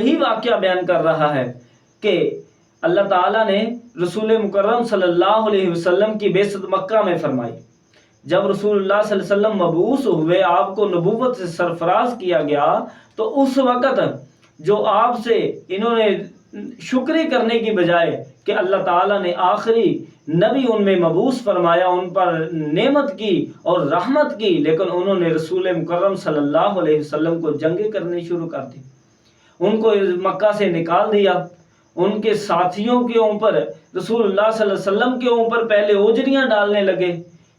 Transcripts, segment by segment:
یہی واقعہ بیان کر رہا ہے کہ اللہ تعالیٰ نے رسول مکرم صلی اللہ علیہ وسلم کی بعثت مکہ میں فرمائی۔ جب رسول اللہ صلی اللہ علیہ وسلم مبعوث ہوئے، آپ کو نبوت سے سرفراز کیا گیا، تو اس وقت جو آپ سے انہوں نے شکری کرنے کی بجائے کہ اللہ تعالیٰ نے آخری نبی ان میں مبعوث فرمایا، ان پر نعمت کی اور رحمت کی، لیکن انہوں نے رسول مکرم صلی اللہ علیہ وسلم کو جنگیں کرنی شروع کر دی، ان کو مکہ سے نکال دیا، ان کے ساتھیوں کے اوپر رسول اللہ صلی اللہ علیہ وسلم کے اوپر پہلے اوجریاں ڈالنے لگے،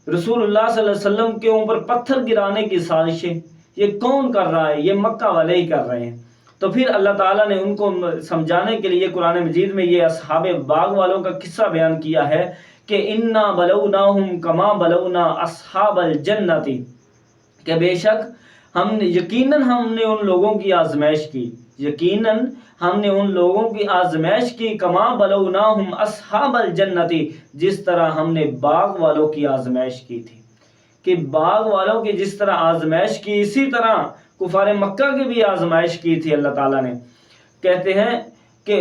رسول اللہ صلی اللہ علیہ وسلم کے اوپر پتھر گرانے کی سازشیں۔ یہ کون کر رہا ہے؟ یہ مکہ والے ہی کر رہے ہیں۔ تو پھر اللہ تعالیٰ نے ان کو سمجھانے کے لیے قرآن مجید میں یہ اصحاب باغ والوں کا قصہ بیان کیا ہے کہ انا بلوناہم کما بلونا اصحاب الجنت، کہ بے شک یقیناً ہم نے ان لوگوں کی آزمائش کی، یقیناً ہم نے ان لوگوں کی آزمائش کی، کما بلوناہم اصحاب الجنت، جس طرح ہم نے باغ والوں کی آزمائش کی تھی، کہ باغ والوں کی جس طرح آزمائش کی، اسی طرح کفار مکہ کی بھی آزمائش کی تھی اللہ تعالیٰ نے۔ کہتے ہیں کہ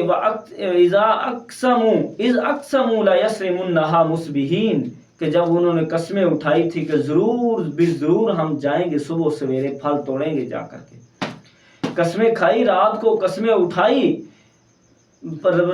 اذا اقسموا لیصرمنها مصبحین، کہ جب انہوں نے قسمیں اٹھائی تھی کہ ضرور ہم جائیں گے صبح سویرے پھل توڑیں گے جا کر کے، قسمیں کھائی، رات کو قسمیں اٹھائی،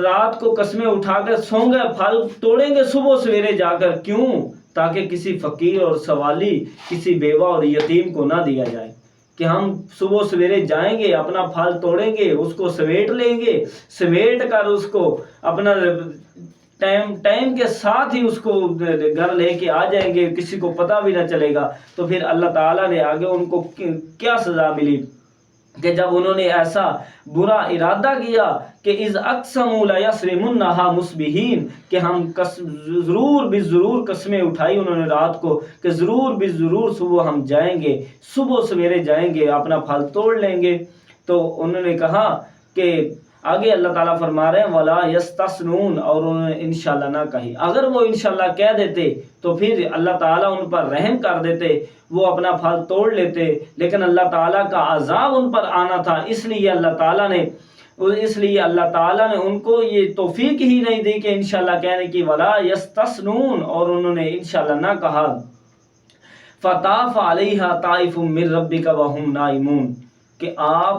رات کو قسمیں اٹھا کر سو گئے، پھل توڑیں گے صبح سویرے جا کر، کیوں؟ تاکہ کسی فقیر اور سوالی، کسی بیوہ اور یتیم کو نہ دیا جائے، کہ ہم صبح سویرے جائیں گے، اپنا پھل توڑیں گے، اس کو سمیٹ لیں گے، سمیٹ کر اس کو اپنا ٹائم کے ساتھ ہی اس کو گھر لے کے آ جائیں گے، کسی کو پتہ بھی نہ چلے گا۔ تو پھر اللہ تعالیٰ نے آگے ان کو کیا سزا ملی کہ جب انہوں نے ایسا برا ارادہ کیا کہ اذ اقسموا لیصرمنها مصبحین، کہ ہم ضرور قسمیں اٹھائی انہوں نے رات کو کہ ضرور صبح ہم جائیں گے، صبح سویرے جائیں گے، اپنا پھل توڑ لیں گے۔ تو انہوں نے کہا کہ آگے اللہ تعالیٰ فرما رہے ہیں ولا یستثنون، اور انہوں نے انشاءاللہ نہ کہی۔ اگر وہ انشاءاللہ کہہ دیتے تو پھر اللہ تعالیٰ ان پر رحم کر دیتے، وہ اپنا پھل توڑ لیتے، لیکن اللہ تعالیٰ کا عذاب ان پر آنا تھا، اس لیے اللہ تعالیٰ نے ان کو یہ توفیق ہی نہیں دی کہ انشاءاللہ کہنے کی، ولا یستثنون، اور انہوں نے انشاءاللہ نہ کہا۔ فطاف علیہا طائف من ربک وہم نائمون، کہ آپ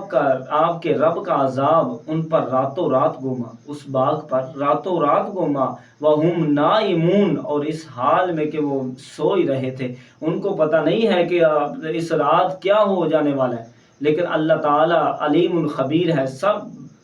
کے رب کا عذاب ان پر راتوں رات گما، اس باغ پر راتوں رات گما، وہم نائمون، اور اس حال میں کہ وہ سو ہی رہے تھے، ان کو پتہ نہیں ہے کہ اس رات کیا ہو جانے والا ہے، لیکن اللہ تعالیٰ علیم خبیر ہے، سب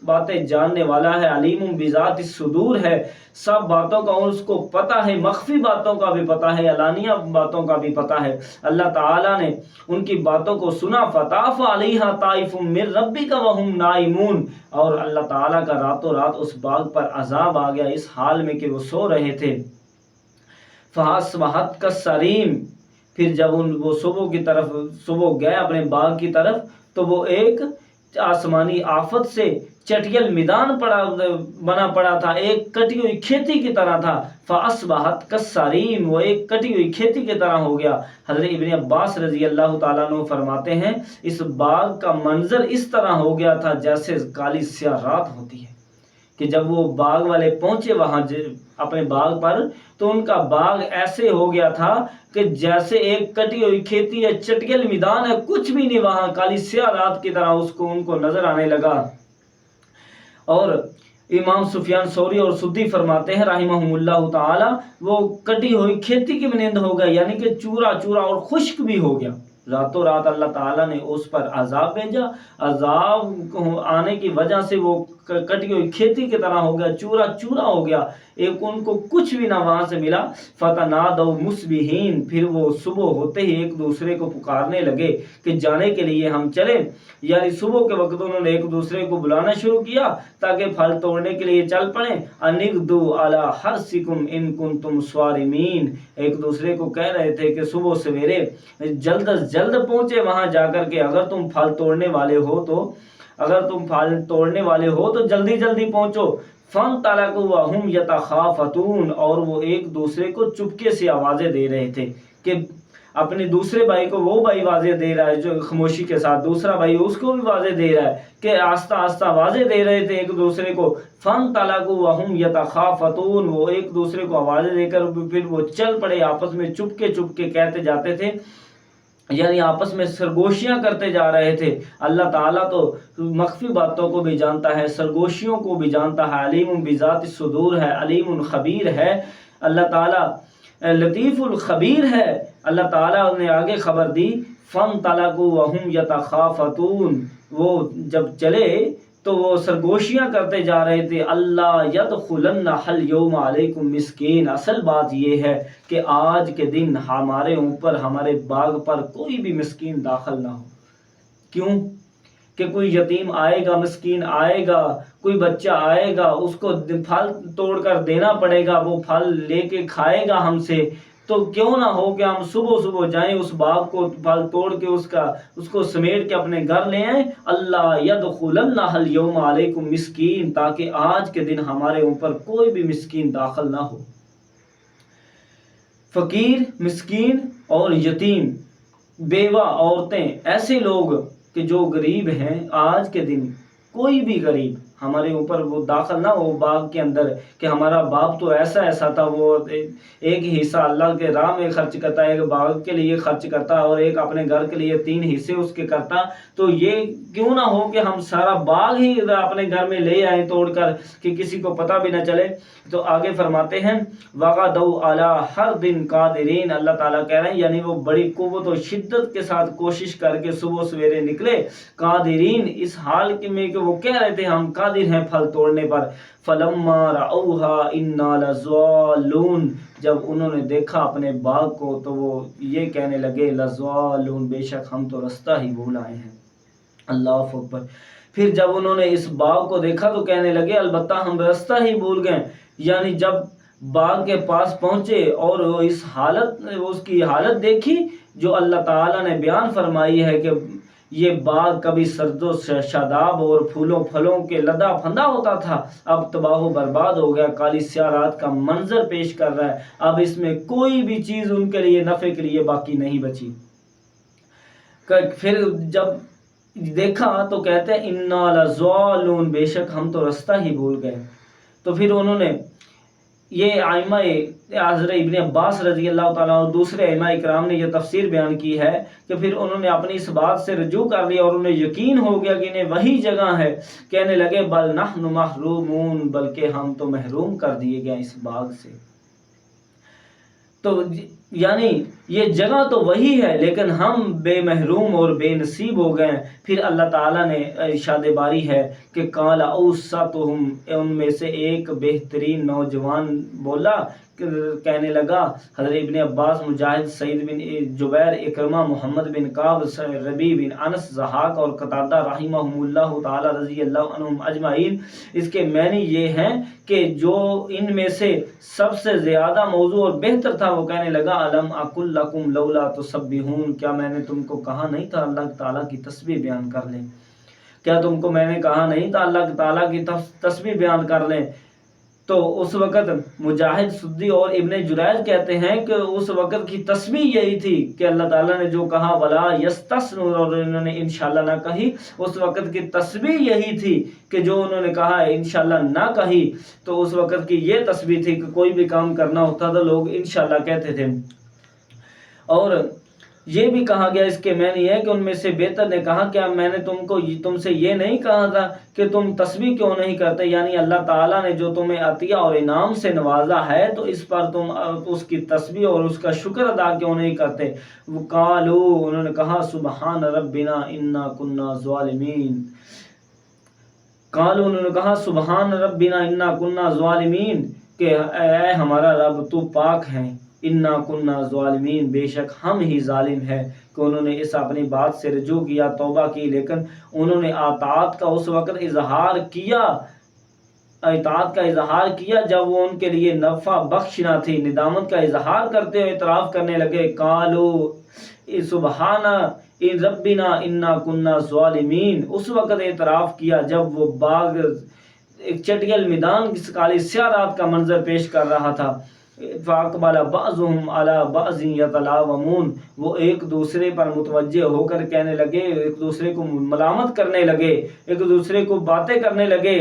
باتیں جاننے والا ہے، علیم بذات الصدور ہے، سب باتوں کا اس کو پتہ ہے، مخفی باتوں کا بھی پتہ ہے، علانیہ باتوں کا بھی پتہ ہے۔ اللہ تعالیٰ نے ان کی باتوں کو سنا، فطاف علیہا طائف من ربک وہم نائمون، اور اللہ تعالیٰ کا راتوں رات اس باغ پر عذاب آ گیا، اس حال میں کہ وہ سو رہے تھے۔ فاصبحت کالصریم، پھر جب وہ صبح گئے اپنے باغ کی طرف، تو وہ ایک آسمانی آفت سے چٹیل میدان بنا پڑا تھا، ایک کٹی ہوئی کھیتی کی طرح تھا۔ فاصبحت کالصریم، وہ ایک کٹی ہوئی کھیتی کی طرح ہو گیا۔ حضرت ابن عباس رضی اللہ تعالیٰ عنہ فرماتے ہیں اس باغ کا منظر اس طرح ہو گیا تھا جیسے کالی سیاہ رات ہوتی ہے، کہ جب وہ باغ والے پہنچے وہاں اپنے باغ پر، تو ان کا باغ ایسے ہو گیا تھا کہ جیسے ایک کٹی ہوئی کھیتی ہے، چٹیل میدان ہے، کچھ بھی نہیں وہاں، کالی سیاہ رات کی طرح ان کو نظر آنے لگا۔ اور امام سفیان ثوری اور سدی فرماتے ہیں رحمہم اللہ تعالی، وہ کٹی ہوئی کھیتی کی مانند ہو گیا، یعنی کہ چورا اور خشک بھی ہو گیا۔ راتوں رات اللہ تعالیٰ نے اس پر عذاب بھیجا، عذاب آنے کی وجہ سے وہ کٹی ہوئی کھیتی کی طرح ہو گیا، چورا ہو گیا، ان کو کچھ بھی نہ وہاں سے ملا۔ فتنادوا مصبحین، پھر وہ صبح ہوتے ہی ایک دوسرے کو پکارنے لگے کہ جانے کے لیے ہم چلیں، یعنی صبح کے وقت انہوں نے ایک دوسرے کو بلانا شروع کیا تاکہ پھل توڑنے کے لیے چل پڑیں۔ انغدوا علی حرثکم ان کنتم صارمین، ایک دوسرے کو کہہ رہے تھے کہ صبح سویرے جلد از جلد پہنچے وہاں جا کر کے، اگر تم پھل توڑنے والے ہو تو جلدی پہنچو۔ فانطلقوا وهم يتخافتون، اور وہ ایک دوسرے کو چپکے سے آوازیں دے رہے تھے کہ اپنے دوسرے بھائی کو وہ بھائی واضح دے رہا ہے جو خاموشی کے ساتھ، دوسرا بھائی اس کو بھی واضح دے رہا ہے کہ آہستہ آہستہ واضح دے رہے تھے ایک دوسرے کو. فَانْطَلَقُوا وَهُمْ يَتَخَافَتُونَ، وہ ایک دوسرے کو آوازیں دے کر پھر وہ چل پڑے آپس میں چپ کے کہتے جاتے تھے، یعنی آپس میں سرگوشیاں کرتے جا رہے تھے. اللہ تعالیٰ تو مخفی باتوں کو بھی جانتا ہے، سرگوشیوں کو بھی جانتا ہے. علیم بذات الصدور ہے، علیم خبیر ہے اللہ تعالیٰ، لطیف الخبیر ہے. اللہ تعالیٰ نے آگے خبر دی فَانْطَلَقُوا وَهُمْ يَتَخَافَتُونَ، وہ جب چلے تو وہ سرگوشیاں کرتے جا رہے تھے. اللہ يَدْخُلَنَّ الْيَوْمَ عَلَيْكُمْ مسکین، اصل بات یہ ہے کہ آج کے دن ہمارے اوپر، ہمارے باغ پر کوئی بھی مسکین داخل نہ ہو. کیوں کہ کوئی یتیم آئے گا، مسکین آئے گا، کوئی بچہ آئے گا، اس کو پھل توڑ کر دینا پڑے گا، وہ پھل لے کے کھائے گا ہم سے. تو کیوں نہ ہو کہ ہم صبح صبح جائیں اس باغ کو پھل توڑ کے اس کو سمیٹ کے اپنے گھر لے آئیں. اللہ يدخلن اليوم علیکم مسکین، تاکہ آج کے دن ہمارے اوپر کوئی بھی مسکین داخل نہ ہو. فقیر، مسکین اور یتیم، بیوہ، عورتیں، ایسے لوگ کہ جو غریب ہیں، آج کے دن کوئی بھی غریب ہمارے اوپر وہ داخل نہ ہو باغ کے اندر کہ ہمارا باپ تو ایسا تھا، وہ ایک حصہ اللہ کے راہ میں خرچ کرتا ہے، ایک باغ کے لیے خرچ کرتا اور ایک اپنے گھر کے لیے 3 حصے اس کے کرتا. تو یہ کیوں نہ ہو کہ ہم سارا باغ ہی اپنے گھر میں لے آئیں توڑ کر کہ کسی کو پتہ بھی نہ چلے. تو آگے فرماتے ہیں وَغَدَوْا عَلَىٰ حَرْدٍ قَادِرِينَ، اللہ تعالیٰ کہہ رہے ہیں یعنی وہ بڑی قوت و شدت کے ساتھ کوشش کر کے صبح سویرے نکلے. قادرین، اس حال میں کہ وہ کہہ رہے تھے ہم قادر ہیں پھل توڑنے پر. فَلَمَّا رَأَوْهَا إِنَّا لَضَالُّونَ، جب انہوں نے دیکھا اپنے باغ کو تو وہ یہ کہنے لگے لَضَالُّونَ، بے شک ہم تو رستہ ہی بھول آئے ہیں. اللہ اکبر. پھر جب انہوں نے اس باغ کو دیکھا تو کہنے لگے البتہ ہم رستہ ہی بھول گئے. یعنی جب باغ کے پاس پہنچے اور اس کی حالت دیکھی جو اللہ تعالیٰ نے بیان فرمائی ہے کہ یہ باغ کبھی سرد و شاداب اور پھولوں پھلوں کے لدا پھندا ہوتا تھا، اب تباہ و برباد ہو گیا، کالی سیاہ رات کا منظر پیش کر رہا ہے. اب اس میں کوئی بھی چیز ان کے لیے نفع کے لیے باقی نہیں بچی. پھر جب دیکھا تو کہتے ہیں انا لضالون، بے شک ہم تو رستہ ہی بھول گئے. تو پھر انہوں نے یہ ائمہ حضرت ابن عباس رضی اللہ تعالیٰ اور دوسرے ائمہ اکرام نے یہ تفسیر بیان کی ہے کہ پھر انہوں نے اپنی اس بات سے رجوع کر لیا اور انہیں یقین ہو گیا کہ انہیں وہی جگہ ہے. کہنے لگے بل نحن محرومون، بلکہ ہم تو محروم کر دیے گئے اس باغ سے. تو یعنی یہ جگہ تو وہی ہے لیکن ہم بے محروم اور بے نصیب ہو گئے. پھر اللہ تعالیٰ نے ارشاد باری ہے کہ قال اوسطہم، ان میں سے ایک بہترین نوجوان بولا، کہنے لگا حضرت ابن عباس، مجاہد، سعید بن جبیر، اکرمہ، محمد بن کعب، ربیع بن انس، ضحاک اور قتادہ رحمہم اللہ تعالی رضی اللہ عنہم اجمعین، اس کے معنی یہ ہیں کہ جو ان میں سے سب سے زیادہ موضوع اور بہتر تھا وہ کہنے لگا الم اقل لکم لولا تسبحون، کیا میں نے تم کو کہا نہیں تھا اللہ تعالیٰ کی تسبیح بیان کر لیں؟ کیا تم کو میں نے کہا نہیں تھا اللہ تعالیٰ کی تسبیح بیان کر لیں؟ تو اس وقت مجاہد، سدی اور ابن جریج کہتے ہیں کہ اس وقت کی تسبیح یہی تھی کہ اللہ تعالیٰ نے جو کہا ولا یستثنون، اور انہوں نے انشاءاللہ نہ کہی. اس وقت کی تسبیح یہی تھی کہ جو انہوں نے کہا انشاءاللہ نہ کہی. تو اس وقت کی یہ تسبیح تھی کہ کوئی بھی کام کرنا ہوتا تو لوگ انشاءاللہ کہتے تھے. اور یہ بھی کہا گیا اس کے معنی ہے کہ ان میں سے بہتر نے کہا کیا میں نے تم سے یہ نہیں کہا تھا کہ تم تسبیح کیوں نہیں کرتے؟ یعنی اللہ تعالیٰ نے جو تمہیں عطیہ اور انعام سے نوازا ہے تو اس پر تم اس کی تسبیح اور اس کا شکر ادا کیوں نہیں کرتے؟ وقالوا، انہوں نے کہا سبحان ربنا انا کنا ظالمین. قالوا، انہوں نے کہا سبحان ربنا انا کنا ظالمین، کہ اے ہمارا رب تو پاک ہیں، انا کننا ظالمین، بے شک ہم ہی ظالم ہیں. کہ انہوں نے اس اپنی بات سے رجوع کیا، توبہ کی، لیکن انہوں نے اطاعت کا اس وقت اظہار کیا، اطاعت کا اظہار کیا جب وہ ان کے لیے نفع بخش نہ تھی. ندامت کا اظہار کرتے ہوئے اعتراف کرنے لگے قالو سبحان ربنا انا کننا ظالمین. اس وقت اعتراف کیا جب وہ باغ ایک چٹیل میدان کالی سیاہ رات کا منظر پیش کر رہا تھا. فَأَقْبَلَ بَعْضُهُمْ عَلَى بَعْضٍ يَتَلَاوَمُونَ، وہ ایک دوسرے پر متوجہ ہو کر کہنے لگے، ایک دوسرے کو ملامت کرنے لگے، ایک دوسرے کو باتیں کرنے لگے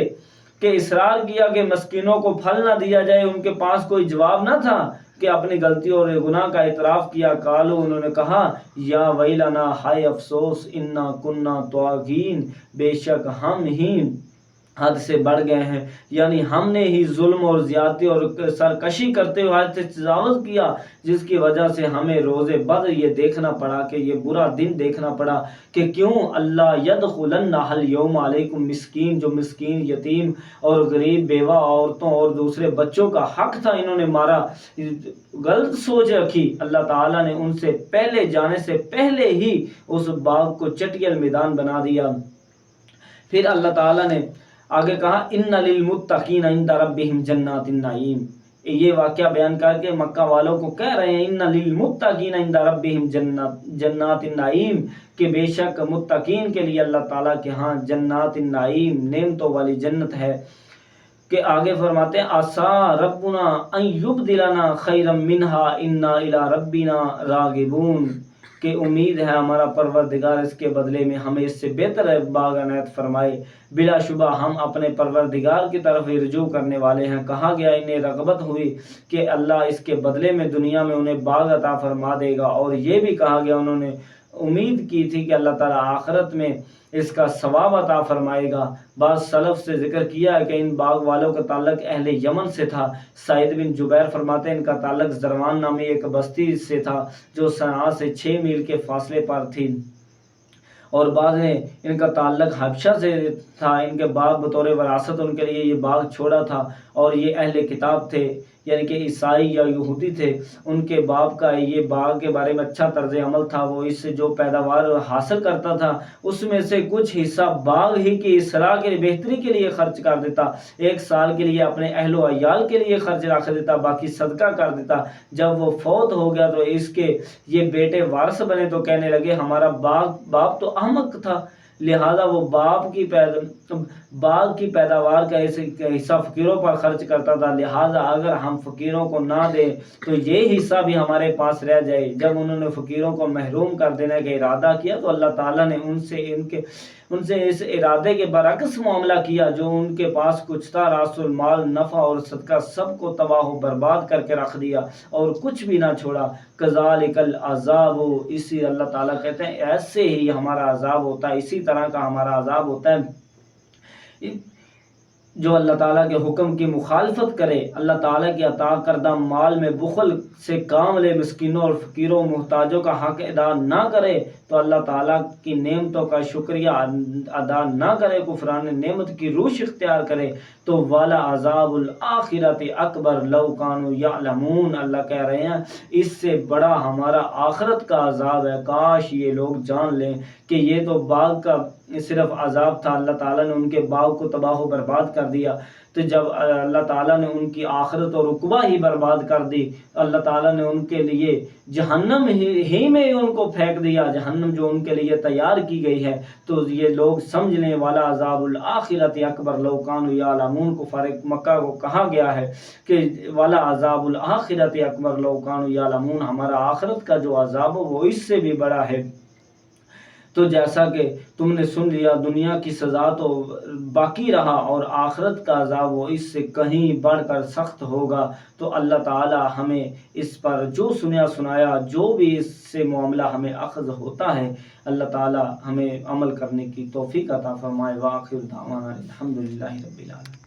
کہ اصرار کیا کہ مسکینوں کو پھل نہ دیا جائے۔ ان کے پاس کوئی جواب نہ تھا کہ اپنی غلطیوں اور گناہ کا اعتراف کیا۔ قالوا، انہوں نے کہا، یا ویلنا، ہائے افسوس، انا کننا طاغین، بے شک ہم ہی حد سے بڑھ گئے ہیں، یعنی ہم نے ہی ظلم اور زیادتی اور سرکشی کرتے ہوئے حد سے تجاوز کیا، جس کی وجہ سے ہمیں روز بدر یہ دیکھنا پڑا کہ یہ برا دن دیکھنا پڑا کہ کیوں اللہ یدخلن الیوم علیکم مسکین، جو مسکین، یتیم اور غریب، بیوہ عورتوں اور دوسرے بچوں کا حق تھا انہوں نے مارا۔ غلط سوچ رکھی، اللہ تعالیٰ نے ان سے پہلے جانے سے پہلے ہی اس باغ کو چٹیل میدان بنا دیا۔ پھر اللہ تعالیٰ نے آگے کہا، ان للمتقین عند ربہم جنات النعیم۔ یہ واقعہ بیان کر کے مکہ والوں کو کہہ رہے ہیں، ان للمتقین عند ربہم جنات النعیم، کہ بے شک متقین کے لیے اللہ تعالیٰ کے ہاں جنات النعیم، نعمتوں والی جنت ہے۔ کہ آگے فرماتے ہیں، عسیٰ ربنا ان یبدلنا خیرا منہا انا الی ربنا راغبون، کہ امید ہے ہمارا پروردگار اس کے بدلے میں ہمیں اس سے بہتر باغ عنایت فرمائے۔ بلا شبہ ہم اپنے پروردگار کی طرف رجوع کرنے والے ہیں۔ کہا گیا انہیں رغبت ہوئی کہ اللہ اس کے بدلے میں دنیا میں انہیں باغ عطا فرما دے گا، اور یہ بھی کہا گیا انہوں نے امید کی تھی کہ اللہ تعالیٰ آخرت میں اس کا ثواب عطا فرمائے گا۔ بعض سلف سے ذکر کیا ہے کہ ان باغ والوں کا تعلق اہل یمن سے تھا۔ سعید بن جبیر فرماتے ہیں ان کا تعلق زروان نامی ایک بستی سے تھا جو صنعاء سے 6 میل کے فاصلے پر تھی، اور بعض نے ان کا تعلق حبشہ سے تھا۔ ان کے باپ بطور وراثت ان کے لیے یہ باغ چھوڑا تھا، اور یہ اہل کتاب تھے، یعنی کہ عیسائی یا یہودی تھے۔ ان کے باپ کا یہ باغ کے بارے میں اچھا طرز عمل تھا، وہ اس سے جو پیداوار حاصل کرتا تھا اس میں سے کچھ حصہ باغ ہی کی اصلاح کے بہتری کے لیے خرچ کر دیتا، 1 سال کے لیے اپنے اہل و عیال کے لیے خرچ رکھ دیتا، باقی صدقہ کر دیتا۔ جب وہ فوت ہو گیا تو اس کے یہ بیٹے وارث بنے تو کہنے لگے ہمارا باپ تو احمق تھا، لہذا وہ باغ کی پیداوار کا حصہ فقیروں پر خرچ کرتا تھا، لہذا اگر ہم فقیروں کو نہ دیں تو یہ حصہ بھی ہمارے پاس رہ جائے۔ جب انہوں نے فقیروں کو محروم کر دینے کا ارادہ کیا تو اللہ تعالیٰ نے ان سے اس ارادے کے برعکس معاملہ کیا۔ جو ان کے پاس کچھ تھا، راس المال، نفع اور صدقہ، سب کو تباہ و برباد کر کے رکھ دیا اور کچھ بھی نہ چھوڑا۔ کذالک العذاب، اسی اللہ تعالیٰ کہتے ہیں ایسے ہی ہمارا عذاب ہوتا ہے، اسی طرح کا ہمارا عذاب ہوتا ہے۔ جو اللہ تعالیٰ کے حکم کی مخالفت کرے، اللہ تعالیٰ کی عطا کردہ مال میں بخل سے کام لے، مسکینوں اور فقیروں محتاجوں کا حق ادا نہ کرے، تو اللہ تعالیٰ کی نعمتوں کا شکریہ ادا نہ کرے، کفران نعمت کی روش اختیار کرے، تو والا عذاب الآخرت اکبر لو کانوا یعلمون، اللہ کہہ رہے ہیں اس سے بڑا ہمارا آخرت کا عذاب ہے، کاش یہ لوگ جان لیں کہ یہ تو باغ کا صرف عذاب تھا، اللہ تعالیٰ نے ان کے باغ کو تباہ و برباد کر دیا۔ تو جب اللہ تعالیٰ نے ان کی آخرت اور عقبہ ہی برباد کر دی، اللہ تعالیٰ نے ان کے لیے جہنم ہی میں ان کو پھینک دیا، جہنم جو ان کے لیے تیار کی گئی ہے۔ تو یہ لوگ سمجھ لیں والا عذاب الآخرت اکبر لو کانوا یعلمون، کفار مکہ کو کہا گیا ہے کہ والا عذاب الآخرت اکبر لو کانوا یعلمون، ہمارا آخرت کا جو عذاب ہو وہ اس سے بھی بڑا ہے۔ تو جیسا کہ تم نے سن لیا، دنیا کی سزا تو باقی رہا اور آخرت کا عذاب وہ اس سے کہیں بڑھ کر سخت ہوگا۔ تو اللہ تعالی ہمیں اس پر جو سنیا سنایا، جو بھی اس سے معاملہ ہمیں اخذ ہوتا ہے، اللہ تعالی ہمیں عمل کرنے کی توفیق عطا فرمائے۔ وآخر دعوانا الحمدللہ رب العالمین۔